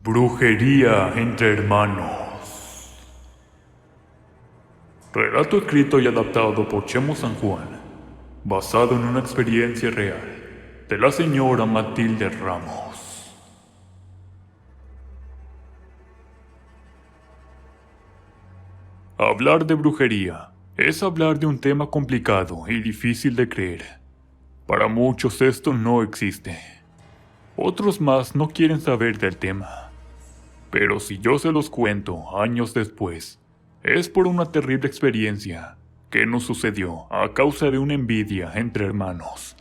Brujería entre hermanos. Relato escrito y adaptado por Chemo San Juan, basado en una experiencia real de la señora Matilde Ramos. Hablar de brujería es hablar de un tema complicado y difícil de creer. Para muchos esto no existe. Otros más no quieren saber del tema. Pero si yo se los cuento años después, es por una terrible experiencia que nos sucedió a causa de una envidia entre hermanos.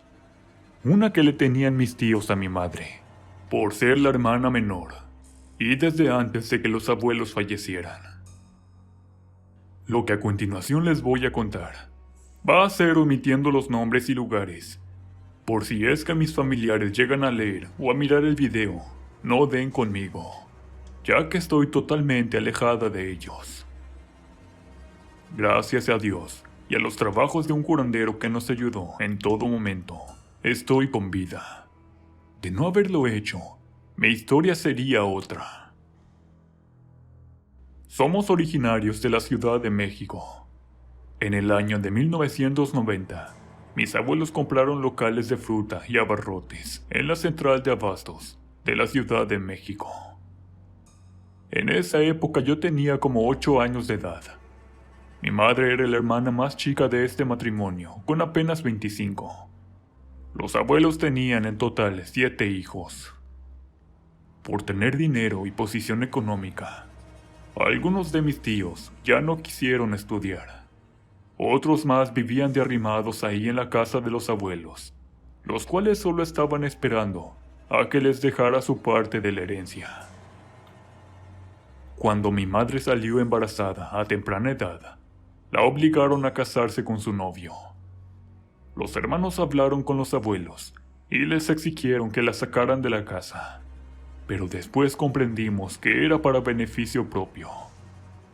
Una que le tenían mis tíos a mi madre, por ser la hermana menor, y desde antes de que los abuelos fallecieran. Lo que a continuación les voy a contar va a ser omitiendo los nombres y lugares, por si es que mis familiares llegan a leer o a mirar el video, no den conmigo, ya que estoy totalmente alejada de ellos. Gracias a Dios y a los trabajos de un curandero que nos ayudó en todo momento, estoy con vida. De no haberlo hecho, mi historia sería otra. Somos originarios de la Ciudad de México. En el año de 1990, mis abuelos compraron locales de fruta y abarrotes en la central de abastos de la Ciudad de México. En esa época yo tenía como 8 años de edad. Mi madre era la hermana más chica de este matrimonio, con apenas 25. Los abuelos tenían en total 7 hijos. Por tener dinero y posición económica, algunos de mis tíos ya no quisieron estudiar. Otros más vivían de arrimados ahí en la casa de los abuelos, los cuales solo estaban esperando a que les dejara su parte de la herencia. Cuando mi madre salió embarazada a temprana edad, la obligaron a casarse con su novio. Los hermanos hablaron con los abuelos y les exigieron que la sacaran de la casa, pero después comprendimos que era para beneficio propio,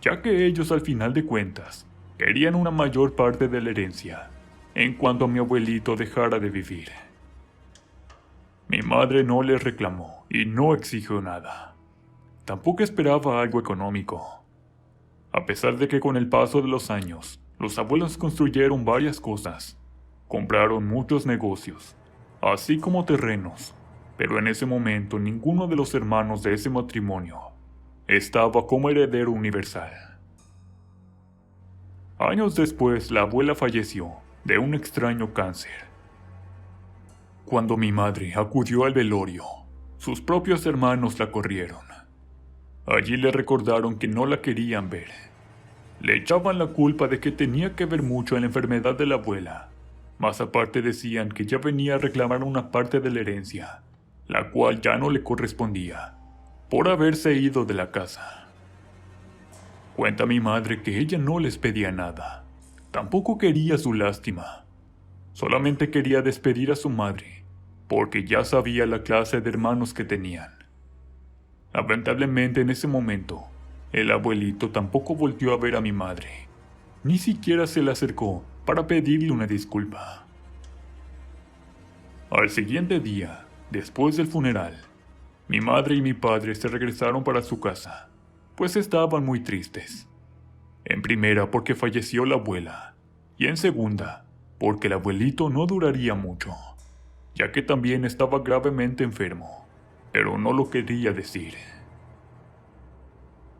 ya que ellos al final de cuentas querían una mayor parte de la herencia en cuanto mi abuelito dejara de vivir. Mi madre no les reclamó y no exigió nada. Tampoco esperaba algo económico. A pesar de que con el paso de los años, los abuelos construyeron varias cosas, compraron muchos negocios, así como terrenos, pero en ese momento ninguno de los hermanos de ese matrimonio estaba como heredero universal. Años después, la abuela falleció de un extraño cáncer. Cuando mi madre acudió al velorio, sus propios hermanos la corrieron. Allí le recordaron que no la querían ver. Le echaban la culpa de que tenía que ver mucho en la enfermedad de la abuela. Más aparte decían que ya venía a reclamar una parte de la herencia, la cual ya no le correspondía, por haberse ido de la casa. Cuenta mi madre que ella no les pedía nada. Tampoco quería su lástima. Solamente quería despedir a su madre, porque ya sabía la clase de hermanos que tenían. Lamentablemente en ese momento, el abuelito tampoco volteó a ver a mi madre. Ni siquiera se le acercó para pedirle una disculpa. Al siguiente día, después del funeral, mi madre y mi padre se regresaron para su casa, pues estaban muy tristes. En primera porque falleció la abuela, y en segunda porque el abuelito no duraría mucho, ya que también estaba gravemente enfermo, pero no lo quería decir.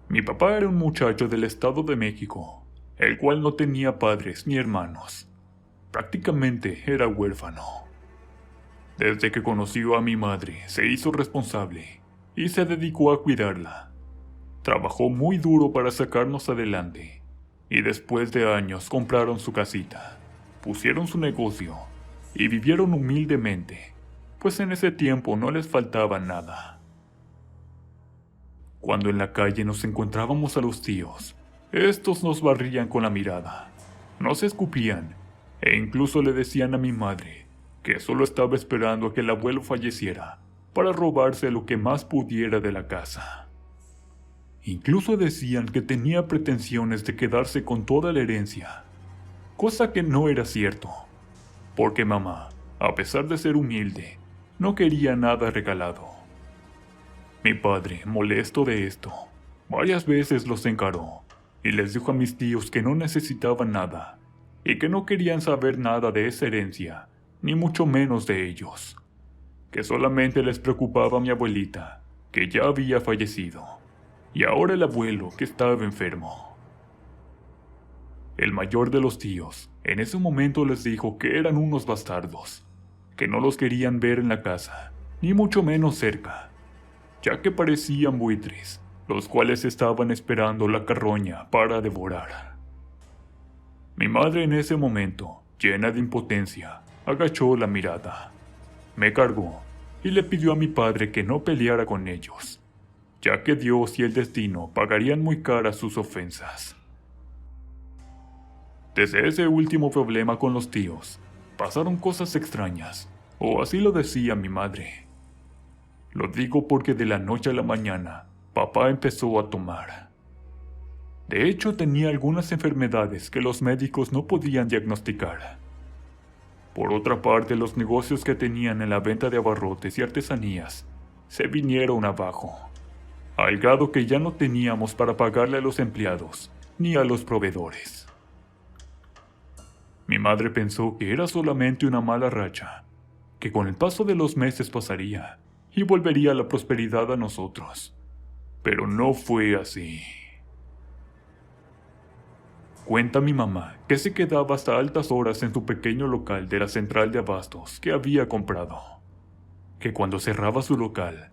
Mi papá era un muchacho del Estado de México, el cual no tenía padres ni hermanos. Prácticamente era huérfano. Desde que conoció a mi madre, se hizo responsable y se dedicó a cuidarla. Trabajó muy duro para sacarnos adelante, y después de años compraron su casita, pusieron su negocio y vivieron humildemente, pues en ese tiempo no les faltaba nada. Cuando en la calle nos encontrábamos a los tíos, estos nos barrían con la mirada, nos escupían e incluso le decían a mi madre que solo estaba esperando a que el abuelo falleciera para robarse lo que más pudiera de la casa. Incluso decían que tenía pretensiones de quedarse con toda la herencia, cosa que no era cierto, porque mamá, a pesar de ser humilde, no quería nada regalado. Mi padre, molesto de esto, varias veces los encaró y les dijo a mis tíos que no necesitaban nada y que no querían saber nada de esa herencia, ni mucho menos de ellos, que solamente les preocupaba mi abuelita, que ya había fallecido, y ahora el abuelo, que estaba enfermo. El mayor de los tíos, en ese momento les dijo que eran unos bastardos, que no los querían ver en la casa, ni mucho menos cerca, ya que parecían buitres, los cuales estaban esperando la carroña para devorar. Mi madre en ese momento, llena de impotencia, agachó la mirada, me cargó y le pidió a mi padre que no peleara con ellos, ya que Dios y el destino pagarían muy caras sus ofensas. Desde ese último problema con los tíos, pasaron cosas extrañas, o así lo decía mi madre. Lo digo porque de la noche a la mañana, papá empezó a tomar. De hecho, tenía algunas enfermedades que los médicos no podían diagnosticar. Por otra parte, los negocios que tenían en la venta de abarrotes y artesanías se vinieron abajo, al grado que ya no teníamos para pagarle a los empleados ni a los proveedores. Mi madre pensó que era solamente una mala racha, que con el paso de los meses pasaría y volvería la prosperidad a nosotros. Pero no fue así. Cuenta mi mamá que se quedaba hasta altas horas en su pequeño local de la central de abastos que había comprado, que cuando cerraba su local,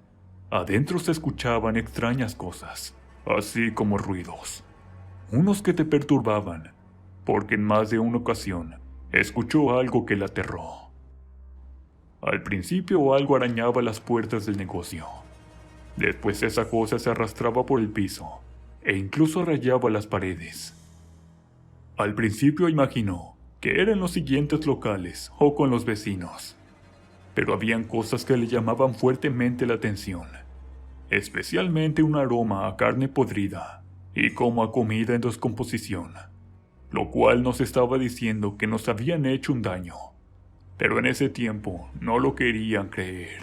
adentro se escuchaban extrañas cosas, así como ruidos, unos que te perturbaban, porque en más de una ocasión escuchó algo que la aterró. Al principio algo arañaba las puertas del negocio. Después esa cosa se arrastraba por el piso e incluso rayaba las paredes. Al principio imaginó que era en los siguientes locales o con los vecinos, pero habían cosas que le llamaban fuertemente la atención, especialmente un aroma a carne podrida y como a comida en descomposición, lo cual nos estaba diciendo que nos habían hecho un daño, pero en ese tiempo no lo querían creer.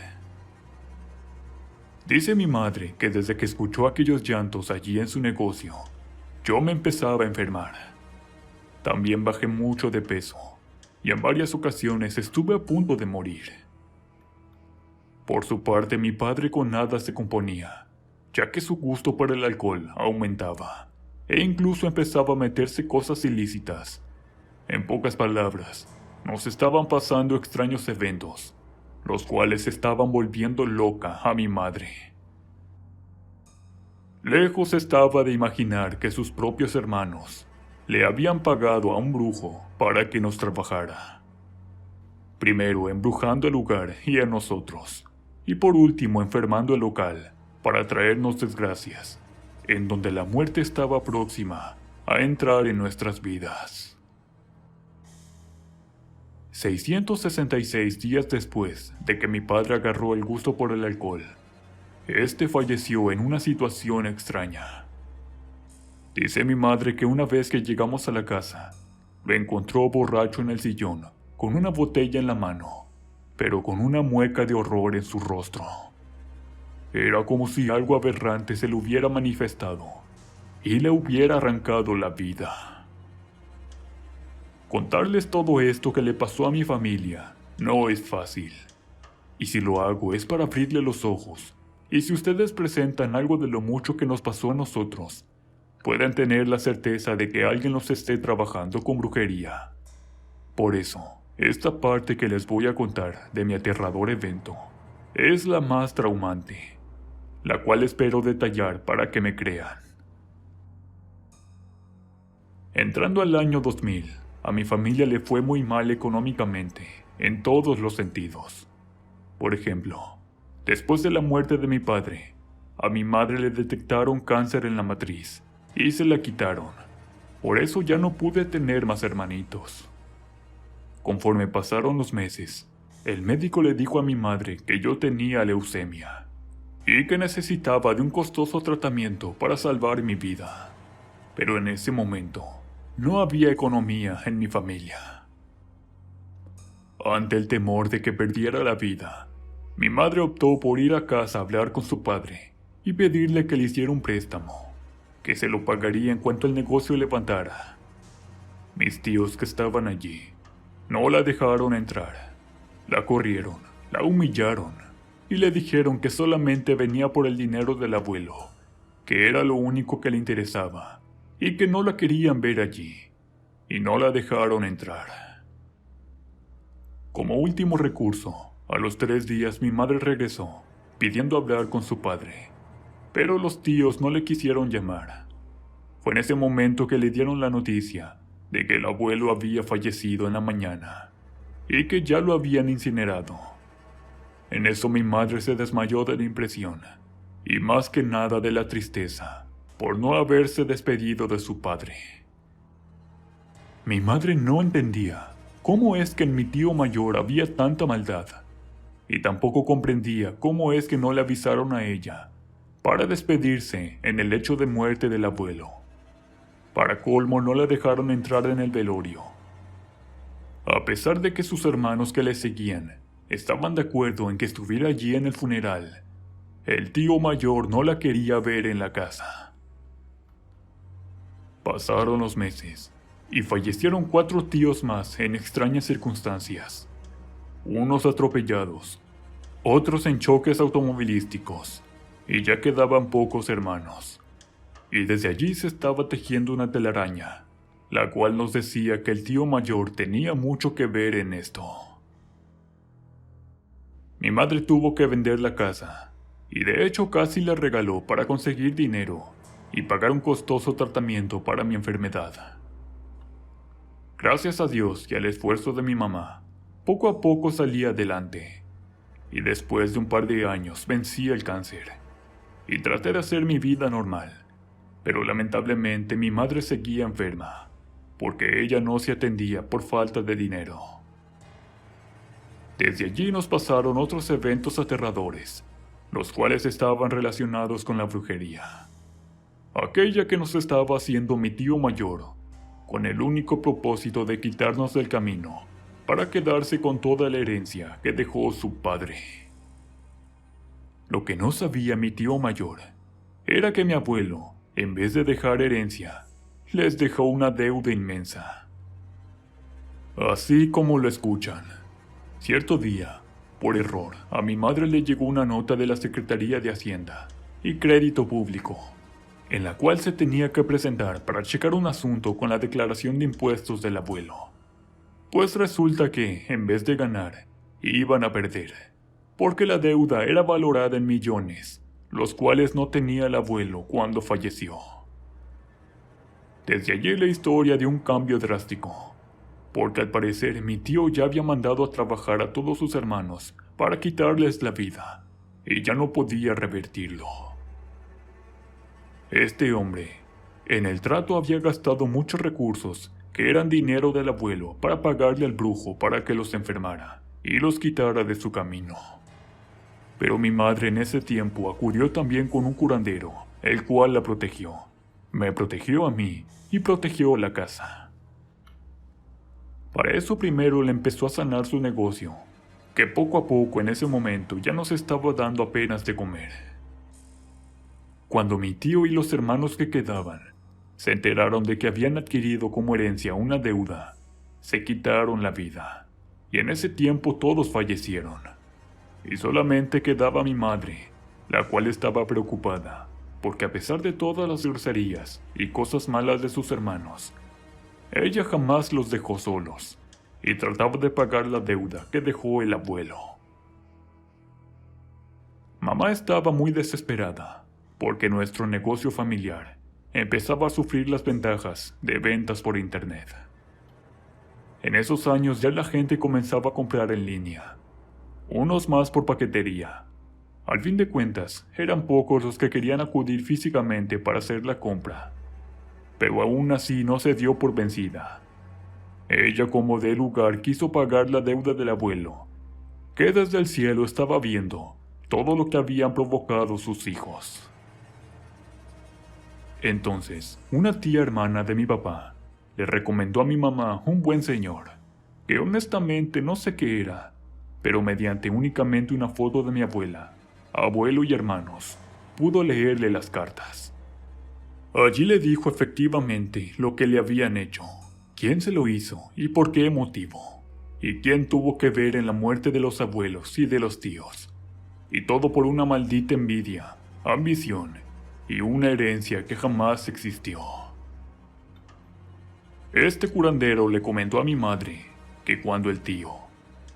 Dice mi madre que desde que escuchó aquellos llantos allí en su negocio, yo me empezaba a enfermar. También bajé mucho de peso, y en varias ocasiones estuve a punto de morir. Por su parte, mi padre con nada se componía, ya que su gusto por el alcohol aumentaba, e incluso empezaba a meterse cosas ilícitas. En pocas palabras, nos estaban pasando extraños eventos, los cuales estaban volviendo loca a mi madre. Lejos estaba de imaginar que sus propios hermanos le habían pagado a un brujo para que nos trabajara. Primero embrujando el lugar y a nosotros, y por último enfermando el local para traernos desgracias, en donde la muerte estaba próxima a entrar en nuestras vidas. 666 días después de que mi padre agarró el gusto por el alcohol, este falleció en una situación extraña. Dice mi madre que una vez que llegamos a la casa, lo encontró borracho en el sillón, con una botella en la mano, pero con una mueca de horror en su rostro. Era como si algo aberrante se le hubiera manifestado y le hubiera arrancado la vida. Contarles todo esto que le pasó a mi familia no es fácil, y si lo hago es para abrirle los ojos, y si ustedes presentan algo de lo mucho que nos pasó a nosotros, pueden tener la certeza de que alguien los esté trabajando con brujería. Por eso, esta parte que les voy a contar de mi aterrador evento es la más traumante, la cual espero detallar para que me crean. Entrando al año 2000, a mi familia le fue muy mal económicamente, en todos los sentidos. Por ejemplo, después de la muerte de mi padre, a mi madre le detectaron cáncer en la matriz y se la quitaron. Por eso ya no pude tener más hermanitos. Conforme pasaron los meses, el médico le dijo a mi madre que yo tenía leucemia y que necesitaba de un costoso tratamiento para salvar mi vida. Pero en ese momento, no había economía en mi familia. Ante el temor de que perdiera la vida, mi madre optó por ir a casa a hablar con su padre y pedirle que le hiciera un préstamo, que se lo pagaría en cuanto el negocio levantara. Mis tíos que estaban allí no la dejaron entrar. La corrieron, la humillaron y le dijeron que solamente venía por el dinero del abuelo, que era lo único que le interesaba y que no la querían ver allí, y no la dejaron entrar. Como último recurso, a los 3 días mi madre regresó, pidiendo hablar con su padre, pero los tíos no le quisieron llamar. Fue en ese momento que le dieron la noticia de que el abuelo había fallecido en la mañana y que ya lo habían incinerado. En eso mi madre se desmayó de la impresión y más que nada de la tristeza por no haberse despedido de su padre. Mi madre no entendía cómo es que en mi tío mayor había tanta maldad, y tampoco comprendía cómo es que no le avisaron a ella para despedirse en el lecho de muerte del abuelo. Para colmo, no la dejaron entrar en el velorio. A pesar de que sus hermanos que le seguían estaban de acuerdo en que estuviera allí en el funeral, el tío mayor no la quería ver en la casa. Pasaron los meses y fallecieron 4 tíos más en extrañas circunstancias. Unos atropellados, otros en choques automovilísticos, y ya quedaban pocos hermanos. Y desde allí se estaba tejiendo una telaraña, la cual nos decía que el tío mayor tenía mucho que ver en esto. Mi madre tuvo que vender la casa, y de hecho casi la regaló para conseguir dinero y pagar un costoso tratamiento para mi enfermedad. Gracias a Dios y al esfuerzo de mi mamá, poco a poco salí adelante, y después de un par de años vencí el cáncer, y traté de hacer mi vida normal, pero lamentablemente mi madre seguía enferma, porque ella no se atendía por falta de dinero. Desde allí nos pasaron otros eventos aterradores, los cuales estaban relacionados con la brujería. Aquella que nos estaba haciendo mi tío mayor, con el único propósito de quitarnos del camino, para quedarse con toda la herencia que dejó su padre. Lo que no sabía mi tío mayor, era que mi abuelo, en vez de dejar herencia, les dejó una deuda inmensa. Así como lo escuchan. Cierto día, por error, a mi madre le llegó una nota de la Secretaría de Hacienda y Crédito Público, en la cual se tenía que presentar para checar un asunto con la declaración de impuestos del abuelo. Pues resulta que, en vez de ganar, iban a perder, porque la deuda era valorada en millones, los cuales no tenía el abuelo cuando falleció. Desde allí la historia dio un cambio drástico, porque al parecer mi tío ya había mandado a trabajar a todos sus hermanos para quitarles la vida, y ya no podía revertirlo. Este hombre, en el trato había gastado muchos recursos que eran dinero del abuelo para pagarle al brujo para que los enfermara y los quitara de su camino. Pero mi madre en ese tiempo acudió también con un curandero, el cual la protegió. Me protegió a mí y protegió la casa. Para eso primero le empezó a sanar su negocio, que poco a poco en ese momento ya nos estaba dando apenas de comer. Cuando mi tío y los hermanos que quedaban se enteraron de que habían adquirido como herencia una deuda, se quitaron la vida, y en ese tiempo todos fallecieron. Y solamente quedaba mi madre, la cual estaba preocupada, porque a pesar de todas las groserías y cosas malas de sus hermanos, ella jamás los dejó solos, y trataba de pagar la deuda que dejó el abuelo. Mamá estaba muy desesperada, porque nuestro negocio familiar empezaba a sufrir las ventajas de ventas por internet. En esos años ya la gente comenzaba a comprar en línea, unos más por paquetería. Al fin de cuentas, eran pocos los que querían acudir físicamente para hacer la compra, pero aún así no se dio por vencida. Ella, como de lugar, quiso pagar la deuda del abuelo, que desde el cielo estaba viendo todo lo que habían provocado sus hijos. Entonces, una tía hermana de mi papá le recomendó a mi mamá un buen señor, que honestamente no sé qué era, pero mediante únicamente una foto de mi abuela, abuelo y hermanos, pudo leerle las cartas. Allí le dijo efectivamente lo que le habían hecho, quién se lo hizo y por qué motivo, y quién tuvo que ver en la muerte de los abuelos y de los tíos. Y todo por una maldita envidia, ambición y una herencia que jamás existió. Este curandero le comentó a mi madre que cuando el tío,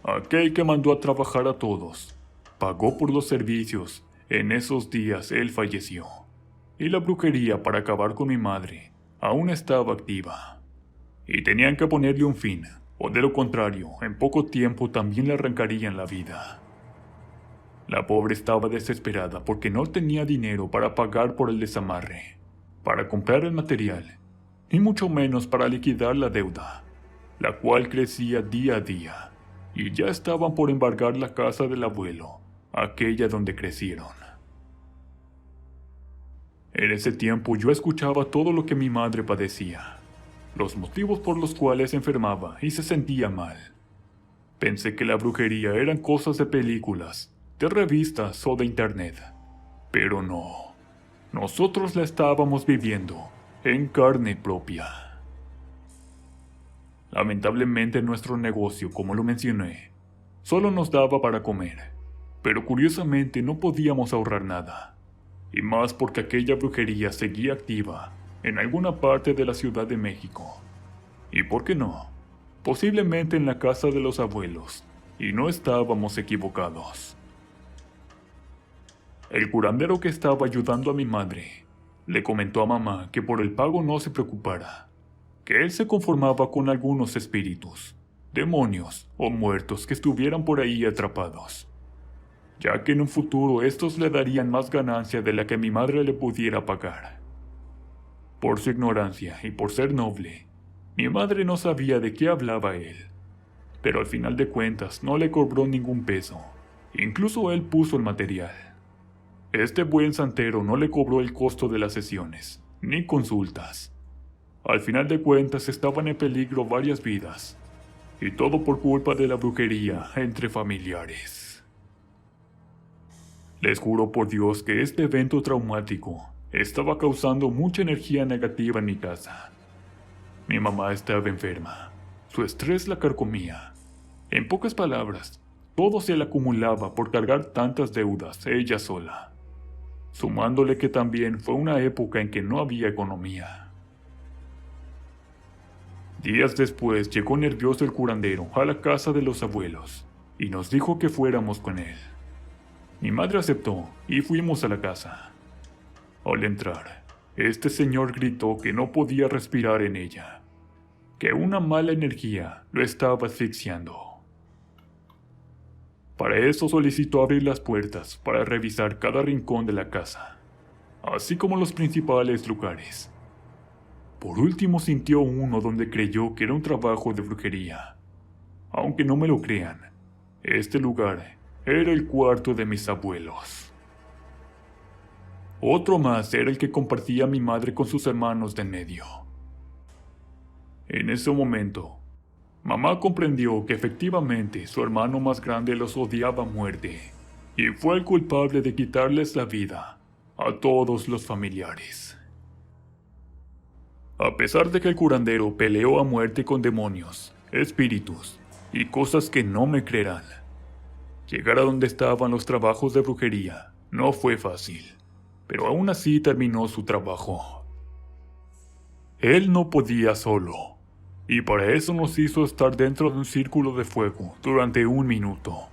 aquel que mandó a trabajar a todos, pagó por los servicios, en esos días él falleció, y la brujería para acabar con mi madre aún estaba activa, y tenían que ponerle un fin, o de lo contrario, en poco tiempo también le arrancarían la vida. La pobre estaba desesperada porque no tenía dinero para pagar por el desamarre, para comprar el material, ni mucho menos para liquidar la deuda, la cual crecía día a día, y ya estaban por embargar la casa del abuelo, aquella donde crecieron. En ese tiempo yo escuchaba todo lo que mi madre padecía, los motivos por los cuales se enfermaba y se sentía mal. Pensé que la brujería eran cosas de películas, de revistas o de internet, pero no. Nosotros la estábamos viviendo en carne propia. Lamentablemente nuestro negocio, como lo mencioné, solo nos daba para comer, pero curiosamente no podíamos ahorrar nada, y más porque aquella brujería seguía activa en alguna parte de la Ciudad de México. ¿Y por qué no? Posiblemente en la casa de los abuelos, y no estábamos equivocados. El curandero que estaba ayudando a mi madre le comentó a mamá que por el pago no se preocupara, que él se conformaba con algunos espíritus, demonios o muertos que estuvieran por ahí atrapados, ya que en un futuro estos le darían más ganancia de la que mi madre le pudiera pagar. Por su ignorancia y por ser noble, mi madre no sabía de qué hablaba él, pero al final de cuentas no le cobró ningún peso, incluso él puso el material. Este buen santero no le cobró el costo de las sesiones, ni consultas. Al final de cuentas estaban en peligro varias vidas, y todo por culpa de la brujería entre familiares. Les juro por Dios que este evento traumático estaba causando mucha energía negativa en mi casa. Mi mamá estaba enferma, su estrés la carcomía. En pocas palabras, todo se le acumulaba por cargar tantas deudas ella sola, sumándole que también fue una época en que no había economía. Días después llegó nervioso el curandero a la casa de los abuelos y nos dijo que fuéramos con él. Mi madre aceptó y fuimos a la casa. Al entrar, este señor gritó que no podía respirar en ella, que una mala energía lo estaba asfixiando. Para eso solicitó abrir las puertas para revisar cada rincón de la casa, así como los principales lugares. Por último sintió uno donde creyó que era un trabajo de brujería. Aunque no me lo crean, este lugar era el cuarto de mis abuelos. Otro más era el que compartía mi madre con sus hermanos de en medio. En ese momento, mamá comprendió que efectivamente su hermano más grande los odiaba a muerte y fue el culpable de quitarles la vida a todos los familiares. A pesar de que el curandero peleó a muerte con demonios, espíritus y cosas que no me creerán, llegar a donde estaban los trabajos de brujería no fue fácil, pero aún así terminó su trabajo. Él no podía solo, y para eso nos hizo estar dentro de un círculo de fuego durante 1 minuto,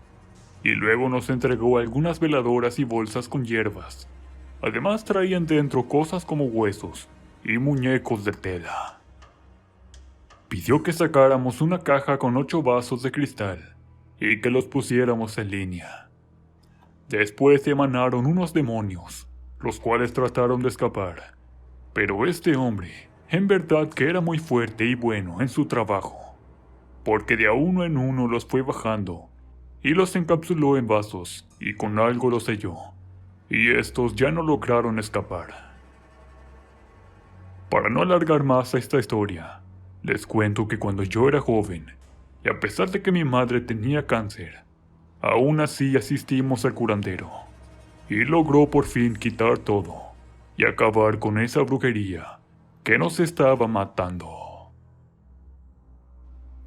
y luego nos entregó algunas veladoras y bolsas con hierbas. Además traían dentro cosas como huesos y muñecos de tela. Pidió que sacáramos una caja con 8 vasos de cristal y que los pusiéramos en línea. Después emanaron unos demonios, los cuales trataron de escapar, pero este hombre, en verdad que era muy fuerte y bueno en su trabajo, porque de a uno en uno los fue bajando y los encapsuló en vasos y con algo los selló, y estos ya no lograron escapar. Para no alargar más esta historia, les cuento que cuando yo era joven, y a pesar de que mi madre tenía cáncer, aún así asistimos al curandero. y logró por fin quitar todo y acabar con esa brujería que nos estaba matando.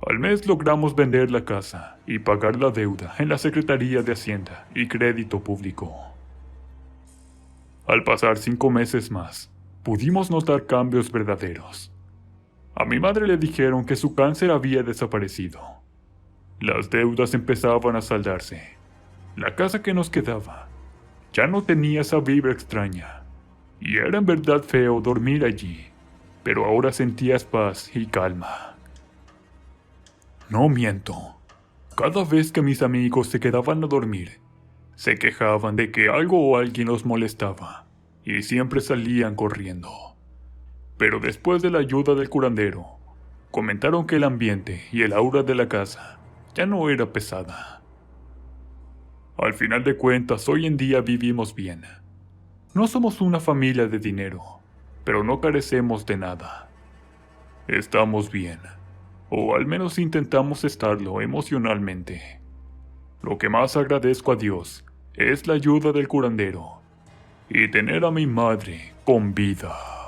Al mes logramos vender la casa y pagar la deuda en la Secretaría de Hacienda y Crédito Público. Al pasar 5 meses más, pudimos notar cambios verdaderos. A mi madre le dijeron que su cáncer había desaparecido. Las deudas empezaban a saldarse. La casa que nos quedaba ya no tenía esa vibra extraña. Y era en verdad feo dormir allí, pero ahora sentías paz y calma. No miento. Cada vez que mis amigos se quedaban a dormir, se quejaban de que algo o alguien los molestaba, y siempre salían corriendo. Pero después de la ayuda del curandero, comentaron que el ambiente y el aura de la casa ya no era pesada. Al final de cuentas, hoy en día vivimos bien. No somos una familia de dinero, pero no carecemos de nada. Estamos bien, o al menos intentamos estarlo emocionalmente. Lo que más agradezco a Dios es la ayuda del curandero y tener a mi madre con vida.